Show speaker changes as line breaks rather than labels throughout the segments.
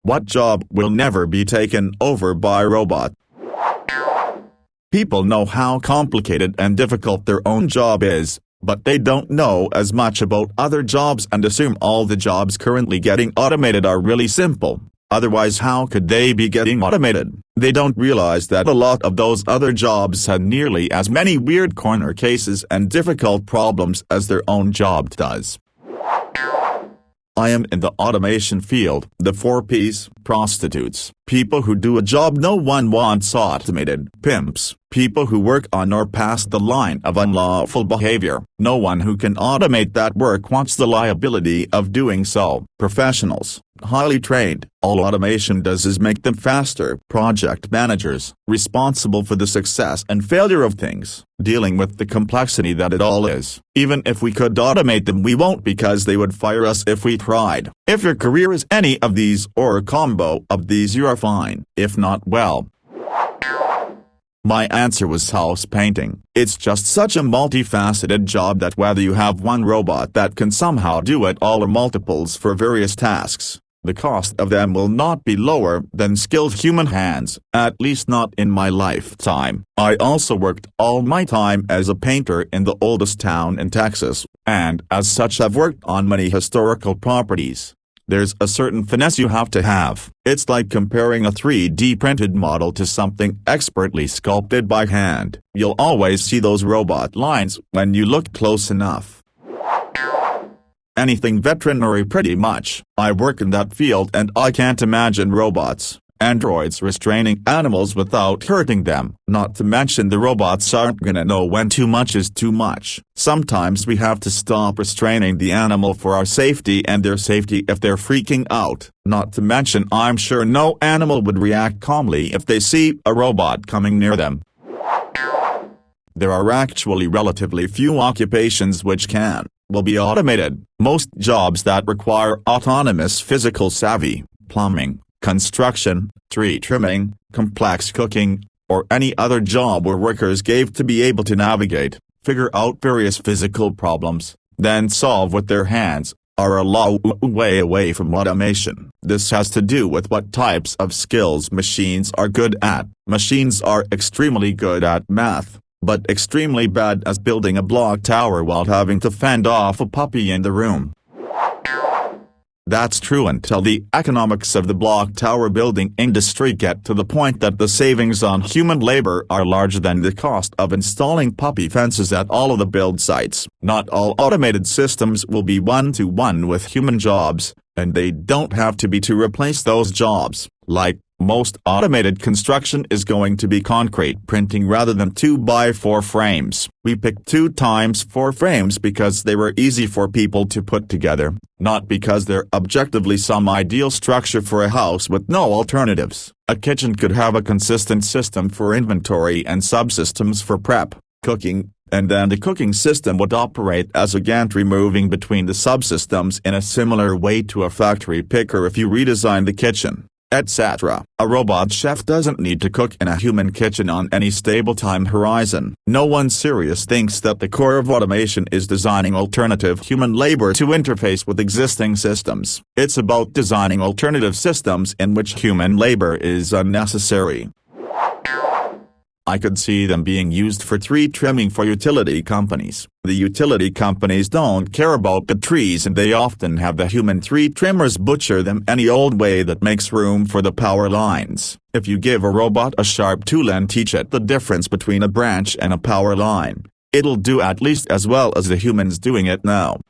What job will never be taken over by a robot? People know how complicated and difficult their own job is, but they don't know as much about other jobs and assume all the jobs currently getting automated are really simple. Otherwise, how could they be getting automated? They don't realize that a lot of those other jobs had nearly as many weird corner cases and difficult problems as their own job does. I am in the automation field. The 4 Ps: prostitutes, people who do a job no one wants automated; pimps, people who work on or past the line of unlawful behavior; no one who can automate that work wants the liability of doing so; professionals, highly trained, all automation does is make them faster; project managers, responsible for the success and failure of things, dealing with the complexity that it all is. Even if we could automate them, we won't, because they would fire us if we tried. If your career is any of these or a combo of these, you are fine. If not, well. My answer was house painting. It's just such a multifaceted job that whether you have one robot that can somehow do it all or multiples for various tasks, the cost of them will not be lower than skilled human hands, at least not in my lifetime. I also worked all my time as a painter in the oldest town in Texas, and as such I've worked on many historical properties. There's a certain finesse you have to have. It's like comparing a 3D printed model to something expertly sculpted by hand. You'll always see those robot lines when you look close enough. Anything veterinary pretty much. I work in that field and I can't imagine robots, androids restraining animals without hurting them. Not to mention the robots aren't gonna know when too much is too much. Sometimes we have to stop restraining the animal for our safety and their safety if they're freaking out. Not to mention, I'm sure no animal would react calmly if they see a robot coming near them. There are actually relatively few occupations which will be automated. Most jobs that require autonomous physical savvy, plumbing, construction, tree trimming, complex cooking, or any other job where workers gave to be able to navigate, figure out various physical problems, then solve with their hands, are a long way away from automation. This has to do with what types of skills machines are good at. Machines are extremely good at math, but extremely bad at building a block tower while having to fend off a puppy in the room. That's true until the economics of the block tower building industry get to the point that the savings on human labor are larger than the cost of installing puppy fences at all of the build sites. Not all automated systems will be one-to-one with human jobs, and they don't have to be to replace those jobs. Like, most automated construction is going to be concrete printing rather than 2x4 frames. We picked 2x4 frames because they were easy for people to put together, not because they're objectively some ideal structure for a house with no alternatives. A kitchen could have a consistent system for inventory and subsystems for prep, cooking, and then the cooking system would operate as a gantry moving between the subsystems in a similar way to a factory picker if you redesign the kitchen, etc. A robot chef doesn't need to cook in a human kitchen on any stable time horizon. No one serious thinks that the core of automation is designing alternative human labor to interface with existing systems. It's about designing alternative systems in which human labor is unnecessary. I could see them being used for tree trimming for utility companies. The utility companies don't care about the trees and they often have the human tree trimmers butcher them any old way that makes room for the power lines. If you give a robot a sharp tool and teach it the difference between a branch and a power line, it'll do at least as well as the humans doing it now.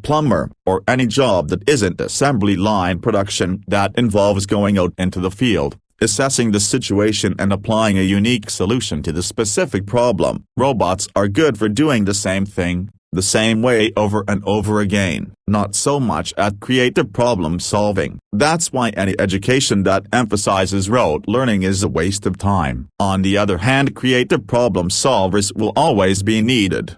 Plumber, or any job that isn't assembly line production that involves going out into the field, assessing the situation and applying a unique solution to the specific problem. Robots are good for doing the same thing, the same way over and over again, not so much at creative problem solving. That's why any education that emphasizes rote learning is a waste of time. On the other hand, creative problem solvers will always be needed.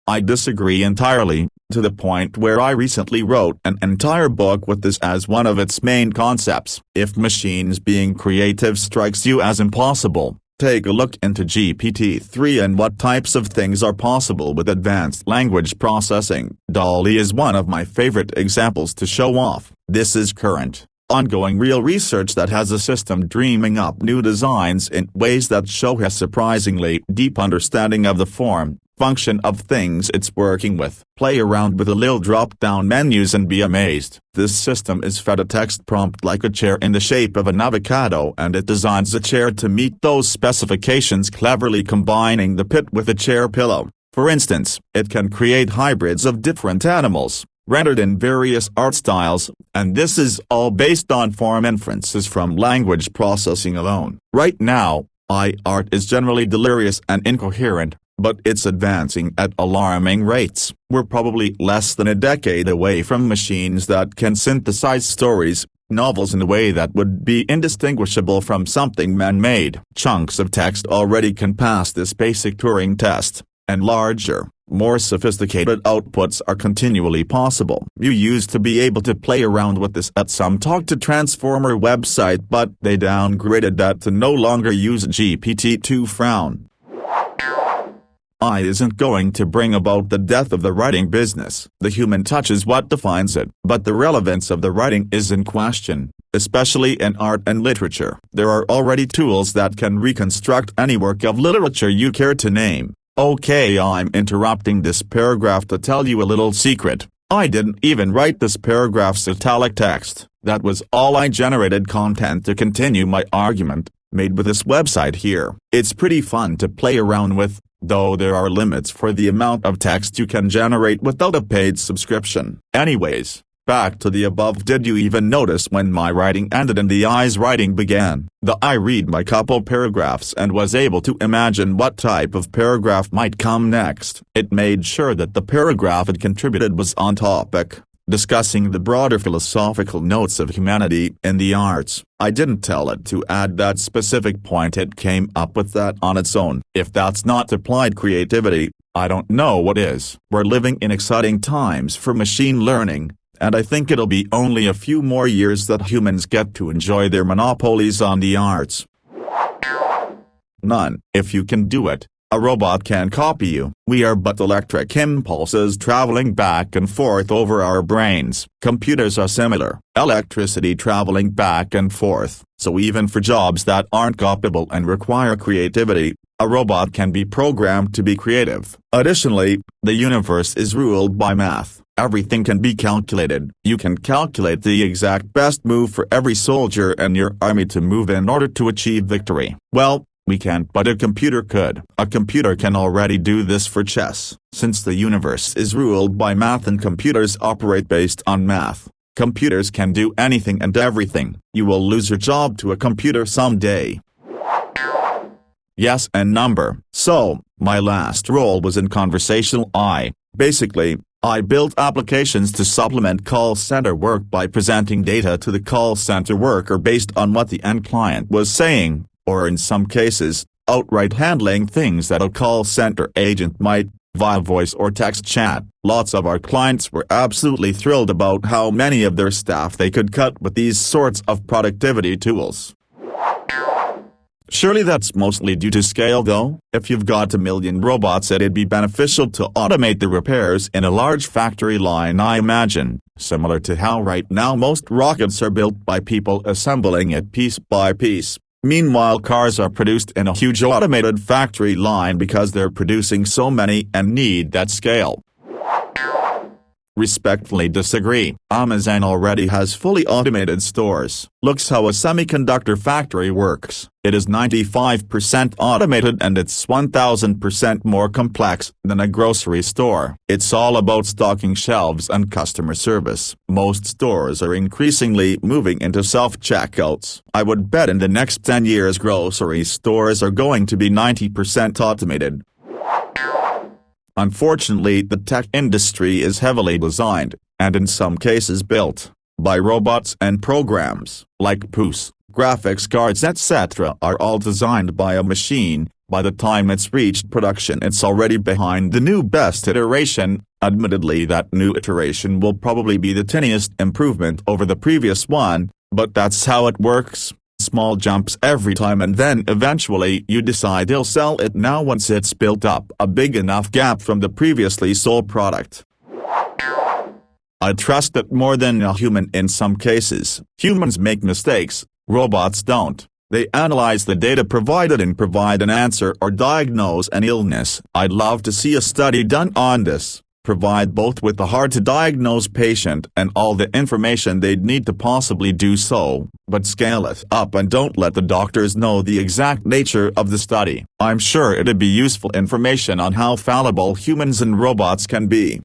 I disagree entirely, to the point where I recently wrote an entire book with this as one of its main concepts. If machines being creative strikes you as impossible, Take a look into GPT-3 and what types of things are possible with advanced language processing. DALL-E is one of my favorite examples to show off. This is current, ongoing real research that has a system dreaming up new designs in ways that show a surprisingly deep understanding of the form, function of things it's working with. Play around with the little drop-down menus and be amazed. This system is fed a text prompt like a chair in the shape of an avocado, and it designs the chair to meet those specifications, cleverly combining the pit with a chair pillow. For instance, it can create hybrids of different animals, rendered in various art styles, and this is all based on form inferences from language processing alone. Right now, art is generally delirious and incoherent, but it's advancing at alarming rates. We're probably less than a decade away from machines that can synthesize stories, novels in a way that would be indistinguishable from something man-made. Chunks of text already can pass this basic Turing test, and larger, more sophisticated outputs are continually possible. You used to be able to play around with this at some Talk to Transformer website, but they downgraded that to no longer use GPT-2. AI isn't going to bring about the death of the writing business. The human touch is what defines it. But the relevance of the writing is in question, especially in art and literature. There are already tools that can reconstruct any work of literature you care to name. Okay, I'm interrupting this paragraph to tell you a little secret. I didn't even write this paragraph's italic text. That was all I generated content to continue my argument, made with this website here. It's pretty fun to play around with, though there are limits for the amount of text you can generate without a paid subscription. Anyways, back to the above. Did you even notice when my writing ended and the AI's writing began? The AI read my couple paragraphs and was able to imagine what type of paragraph might come next. It made sure that the paragraph it contributed was on topic, discussing the broader philosophical notes of humanity in the arts. I didn't tell it to add that specific point, it came up with that on its own. If that's not applied creativity, I don't know what is. We're living in exciting times for machine learning, and I think it'll be only a few more years that humans get to enjoy their monopolies on the arts. None. If you can do it, a robot can copy you. We are but electric impulses traveling back and forth over our brains. Computers are similar. Electricity traveling back and forth. So even for jobs that aren't copyable and require creativity, a robot can be programmed to be creative. Additionally, the universe is ruled by math. Everything can be calculated. You can calculate the exact best move for every soldier and your army to move in order to achieve victory. Well, we can't, but a computer could. A computer can already do this for chess. Since the universe is ruled by math and computers operate based on math, computers can do anything and everything. You will lose your job to a computer someday. Yes, and number. So, my last role was in conversational AI. Basically, I built applications to supplement call center work by presenting data to the call center worker based on what the end client was saying, or in some cases, outright handling things that a call center agent might, via voice or text chat. Lots of our clients were absolutely thrilled about how many of their staff they could cut with these sorts of productivity tools. Surely that's mostly due to scale though. If you've got 1 million robots, it'd be beneficial to automate the repairs in a large factory line, I imagine, similar to how right now most rockets are built by people assembling it piece by piece. Meanwhile, cars are produced in a huge automated factory line because they're producing so many and need that scale. Respectfully disagree. Amazon already has fully automated stores. Looks how a semiconductor factory works. It is 95% automated and it's 1000% more complex than a grocery store. It's all about stocking shelves and customer service. Most stores are increasingly moving into self-checkouts. I would bet in the next 10 years grocery stores are going to be 90% automated. Unfortunately, the tech industry is heavily designed, and in some cases built, by robots, and programs, like POOS, graphics cards etc. are all designed by a machine. By the time it's reached production, it's already behind the new best iteration. Admittedly, that new iteration will probably be the tiniest improvement over the previous one, but that's how it works. small jumps every time, and then eventually you decide you'll sell it now once it's built up a big enough gap from the previously sold product. I trust it more than a human in some cases. Humans make mistakes, robots don't. They analyze the data provided and provide an answer or diagnose an illness. I'd love to see a study done on this. Provide both with the hard-to-diagnose patient and all the information they'd need to possibly do so, but scale it up and don't let the doctors know the exact nature of the study. I'm sure it'd be useful information on how fallible humans and robots can be.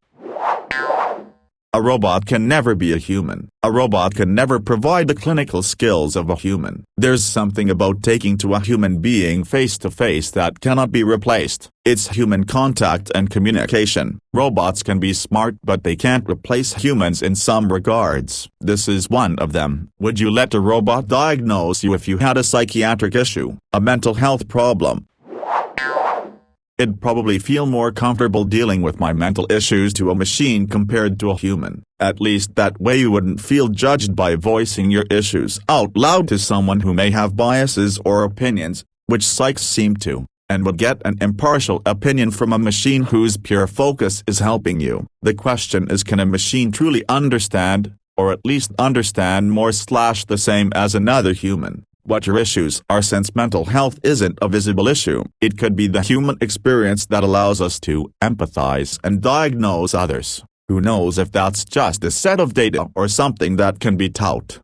A robot can never be a human. A robot can never provide the clinical skills of a human. There's something about taking to a human being face to face that cannot be replaced. It's human contact and communication. Robots can be smart, but they can't replace humans in some regards. This is one of them. Would you let a robot diagnose you if you had a psychiatric issue, a mental health problem? I'd probably feel more comfortable dealing with my mental issues to a machine compared to a human. At least that way you wouldn't feel judged by voicing your issues out loud to someone who may have biases or opinions, which psychs seem to, and would get an impartial opinion from a machine whose pure focus is helping you. The question is, can a machine truly understand, or at least understand more/the same as another human, what your issues are? Since mental health isn't a visible issue, it could be the human experience that allows us to empathize and diagnose others. Who knows if that's just a set of data or something that can be taught.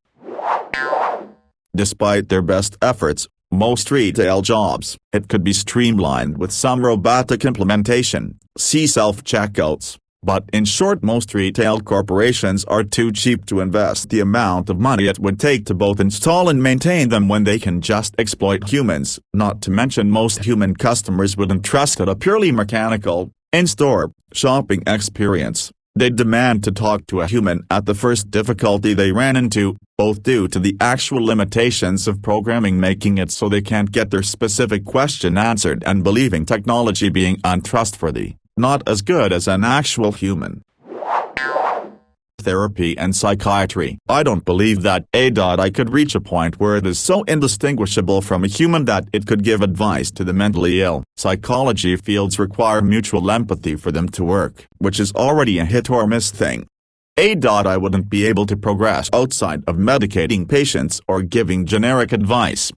Despite their best efforts, most retail jobs, it could be streamlined with some robotic implementation, see self-checkouts. But in short, most retail corporations are too cheap to invest the amount of money it would take to both install and maintain them when they can just exploit humans. Not to mention, most human customers wouldn't trust a purely mechanical, in-store, shopping experience. They'd demand to talk to a human at the first difficulty they ran into, both due to the actual limitations of programming making it so they can't get their specific question answered, and believing technology being untrustworthy, not as good as an actual human. Therapy and psychiatry. I don't believe that I could reach a point where it is so indistinguishable from a human that it could give advice to the mentally ill. Psychology fields require mutual empathy for them to work, which is already a hit or miss thing. I wouldn't be able to progress outside of medicating patients or giving generic advice.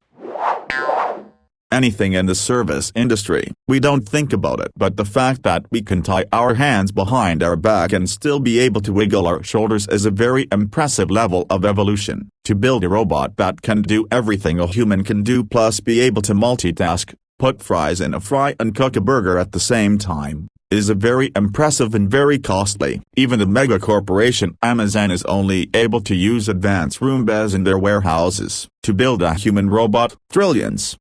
Anything in the service industry, we don't think about it, but the fact that we can tie our hands behind our back and still be able to wiggle our shoulders is a very impressive level of evolution. To build a robot that can do everything a human can do plus be able to multitask, put fries in a fry and cook a burger at the same time, is a very impressive and very costly. Even the mega corporation Amazon is only able to use advanced Roombas in their warehouses. To build a human robot, trillions.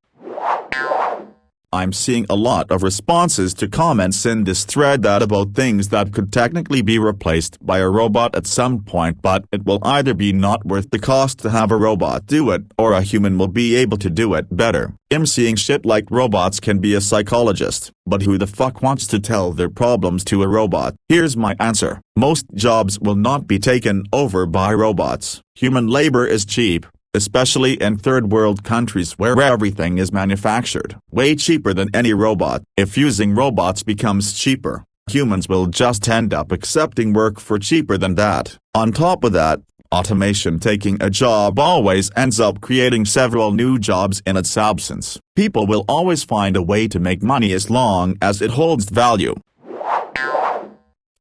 I'm seeing a lot of responses to comments in this thread that about things that could technically be replaced by a robot at some point, but it will either be not worth the cost to have a robot do it, or a human will be able to do it better. I'm seeing shit like robots can be a psychologist, but who the fuck wants to tell their problems to a robot? Here's my answer. Most jobs will not be taken over by robots. Human labor is cheap, especially in third world countries where everything is manufactured way cheaper than any robot. If using robots becomes cheaper, humans will just end up accepting work for cheaper than that. On top of that, automation taking a job always ends up creating several new jobs in its absence. People will always find a way to make money as long as it holds value.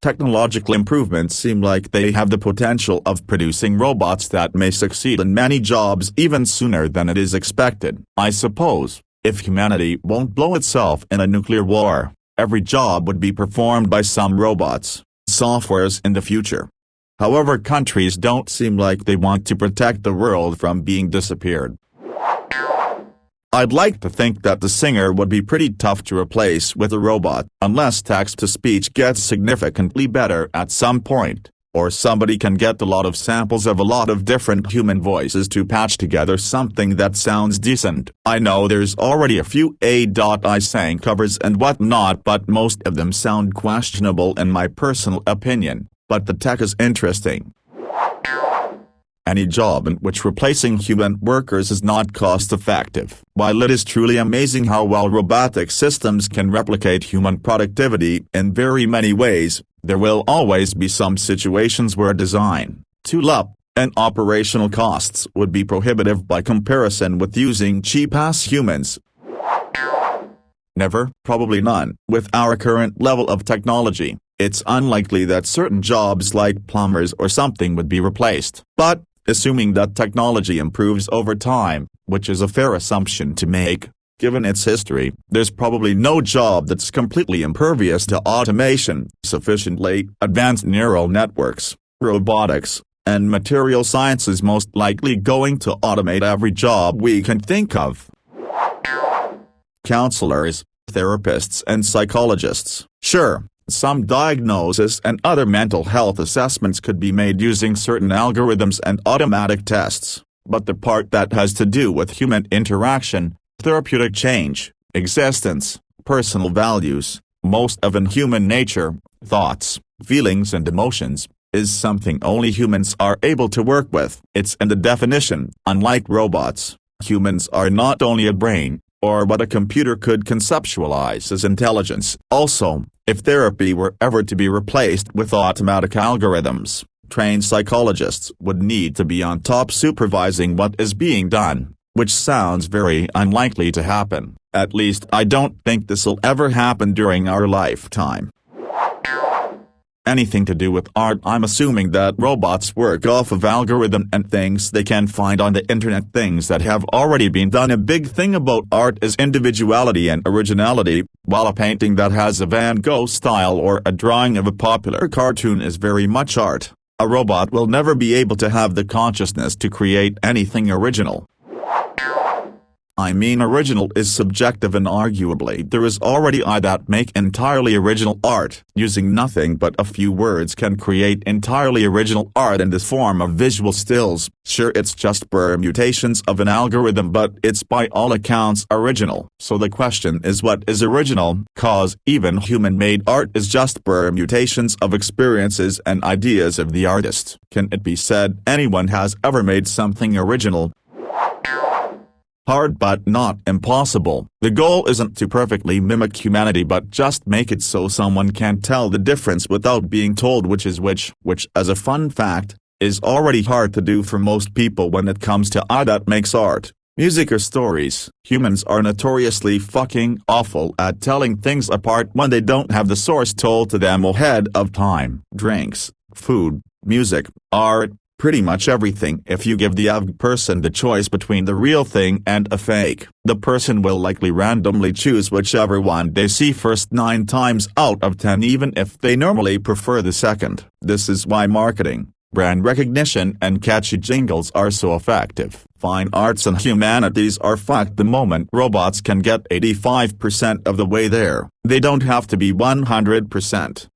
Technological improvements seem like they have the potential of producing robots that may succeed in many jobs even sooner than it is expected. I suppose, if humanity won't blow itself in a nuclear war, every job would be performed by some robots, softwares in the future. However, countries don't seem like they want to protect the world from being disappeared. I'd like to think that the singer would be pretty tough to replace with a robot, unless text-to-speech gets significantly better at some point, or somebody can get a lot of samples of a lot of different human voices to patch together something that sounds decent. I know there's already a few I sang covers and whatnot, but most of them sound questionable in my personal opinion, but the tech is interesting. any job in which replacing human workers is not cost-effective. While it is truly amazing how well robotic systems can replicate human productivity in very many ways, there will always be some situations where design, tool-up, and operational costs would be prohibitive by comparison with using cheap-ass humans. Never, probably none. With our current level of technology, it's unlikely that certain jobs like plumbers or something would be replaced. But, assuming that technology improves over time, which is a fair assumption to make, given its history, there's probably no job that's completely impervious to automation. Sufficiently advanced neural networks, robotics, and material science is most likely going to automate every job we can think of. Counselors, therapists and psychologists. Sure, some diagnosis and other mental health assessments could be made using certain algorithms and automatic tests, but the part that has to do with human interaction, therapeutic change, existence, personal values, most of human nature, thoughts, feelings and emotions, is something only humans are able to work with. It's in the definition. Unlike robots, humans are not only a brain, or what a computer could conceptualize as intelligence. Also, if therapy were ever to be replaced with automatic algorithms, trained psychologists would need to be on top supervising what is being done, which sounds very unlikely to happen. At least I don't think this'll ever happen during our lifetime. Anything to do with art, I'm assuming that robots work off of algorithm and things they can find on the internet, things that have already been done. A big thing about art is individuality and originality. While a painting that has a Van Gogh style or a drawing of a popular cartoon is very much art, a robot will never be able to have the consciousness to create anything original. I mean, original is subjective, and arguably there is already AI that make entirely original art. Using nothing but a few words can create entirely original art in the form of visual stills. Sure, it's just permutations of an algorithm, but it's by all accounts original. So the question is, what is original? Cause even human-made art is just permutations of experiences and ideas of the artist. Can it be said anyone has ever made something original? Hard but not impossible. The goal isn't to perfectly mimic humanity, but just make it so someone can tell the difference without being told which is which, as a fun fact, is already hard to do for most people when it comes to AI that makes art, music or stories. Humans are notoriously fucking awful at telling things apart when they don't have the source told to them ahead of time. Drinks, food, music, art, pretty much everything. If you give the average person the choice between the real thing and a fake, the person will likely randomly choose whichever one they see first 9 times out of 10, even if they normally prefer the second. This is why marketing, brand recognition and catchy jingles are so effective. Fine arts and humanities are fucked the moment robots can get 85% of the way there. They don't have to be 100%.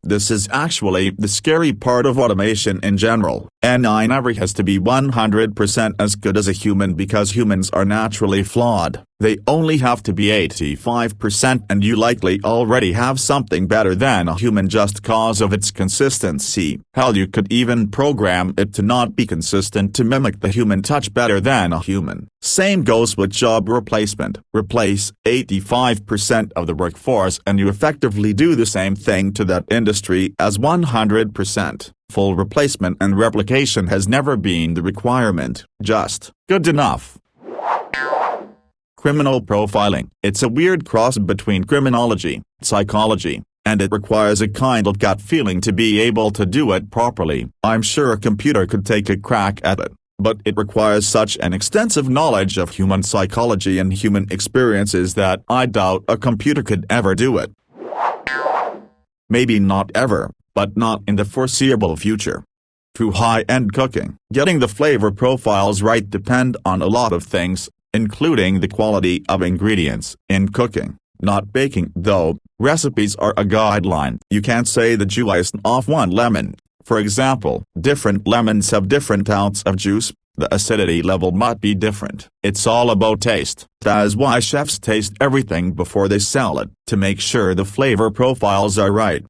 This is actually the scary part of automation in general. AI never has to be 100% as good as a human, because humans are naturally flawed. They only have to be 85%, and you likely already have something better than a human just cause of its consistency. Hell, you could even program it to not be consistent to mimic the human touch better than a human. Same goes with job replacement. Replace 85% of the workforce and you effectively do the same thing to that industry as 100%. Full replacement and replication has never been the requirement, just good enough. Criminal profiling. It's a weird cross between criminology, psychology, and it requires a kind of gut feeling to be able to do it properly. I'm sure a computer could take a crack at it, but it requires such an extensive knowledge of human psychology and human experiences that I doubt a computer could ever do it. Maybe not ever, but not in the foreseeable future. Through high-end cooking, getting the flavor profiles right depend on a lot of things, including the quality of ingredients. In cooking, not baking though, recipes are a guideline. You can't say the juice off one lemon. For example, different lemons have different amounts of juice, the acidity level might be different. It's all about taste. That is why chefs taste everything before they sell it, to make sure the flavor profiles are right.